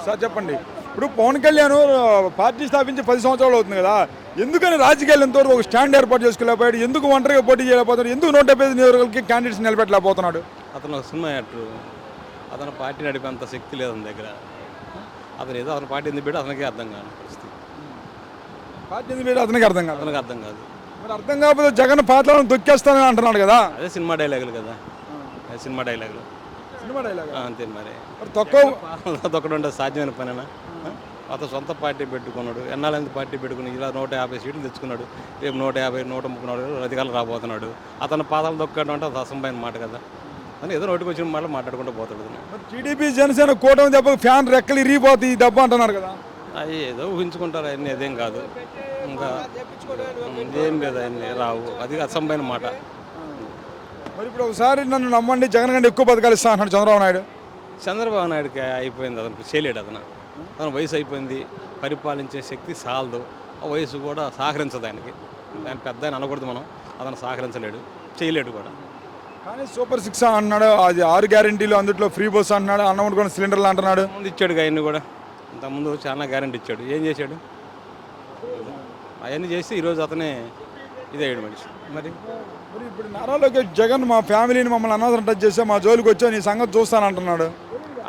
Sir చెప్పండి, ఇప్పుడు Pawan Kalyan party స్థాపించి 10 సంవత్సరాలు అవుతుంది కదా, ఎందుకని రాజకీయాలు ఎంతవరకు ఒక స్టాండ్ ఏర్పాటు చేసుకోలేకపోయాడు? ఎందుకు ఒంటరిగా పోటీ చేయలేకపోతున్నాడు? ఎందుకు 175 నియోజకవర్గాలకి క్యాండిడేట్స్ నిలబెట్టలేకపోతున్నాడు? అతను ఒక సినిమా యాక్టర్, అతను పార్టీ నడిపేంత శక్తి లేదు అతని దగ్గర. అతను ఏదో అతని పార్టీ ఎందుకు పెట్టి అతనికి అర్థం కాదు పరిస్థితి. పార్టీ ఎందుకు పెట్టి అతనికి అర్థం కాదు. అతనికి అర్థం కాదు. మరి అర్థం కాకపోతే జగన్ పాత్రలను దొక్కేస్తానని అంటున్నాడు కదా. అదే సినిమా డైలాగులు కదా, సినిమా డైలాగులు. సినిమా డైలాగ్ అంతే మరి. తక్కువ ఉండదు, సాధ్యమైన పనేనా? అతను సొంత పార్టీ పెట్టుకున్నాడు, ఎన్నాళ్ళంత పార్టీ పెట్టుకుని ఇలా 150 సీట్లు తెచ్చుకున్నాడు. రేపు 150, 134 అధికారులు రాబోతున్నాడు. అతను పాదాలు దొక్కడం అంటే అది అసంభవమైన మాట కదా. అని ఏదో నోటికి వచ్చిన మాట మాట్లాడుకుంటూ పోతాడు. టీడీపీ జనసేన కూటమి దెబ్బ ఫ్యాన్ రెక్కలు ఇరిగిపోతాయి ఈ దెబ్బ అంటున్నారు కదా. అవి ఏదో ఊహించుకుంటారు, అవన్నీ అదేం కాదు. ఇంకా ఏం లేదు, అవన్నీ రావు. అది అసంభవమైన మాట. మరి ఇప్పుడు ఒకసారి నన్ను నమ్మండి, జగన్ కంటే ఎక్కువ పథకాలు ఇస్తా అంటున్నాడు చంద్రబాబు నాయుడు. చంద్రబాబు నాయుడుకి అయిపోయింది, అతను చేయలేడు. అతను వయసు అయిపోయింది, పరిపాలించే శక్తి సాలదు. ఆ వయసు కూడా సహకరించదు ఆయనకి. ఆయన పెద్ద ఆయన అనకూడదు మనం. అతను సహకరించలేడు, చేయలేడు కూడా. కానీ సూపర్ 6 అంటున్నాడు, అది 6 గ్యారెంటీలు, అందులో ఫ్రీ బస్ అంటున్నాడు, అన్నం కూడా సిలిండర్లు అంటున్నాడు. ముందు ఇచ్చాడు ఆయన్ని కూడా, ఇంతకుముందు చాలా గ్యారెంటీ ఇచ్చాడు. ఏం చేశాడు? అవన్నీ చేసి ఈరోజు అతనే ఇదయ్యాడు మనిషి. మరి ఇప్పుడు నారా లోకేష్ జగన్ మా ఫ్యామిలీని మమ్మల్ని అనవసరం టచ్ చేస్తే మా జోలికి వచ్చా నీ సంగతి చూస్తానంటున్నాడు.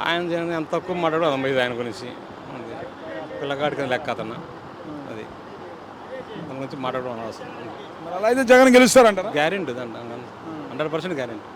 ఆయన ఎంత తక్కువ మాట్లాడో అది ఆయన గురించి. పిల్లగాడికి లెక్క అతను. అది అతని గురించి మాట్లాడడం అనవసరం. అలా అయితే జగన్ గెలుస్తారంటారా? Guarantee 100% guarantee.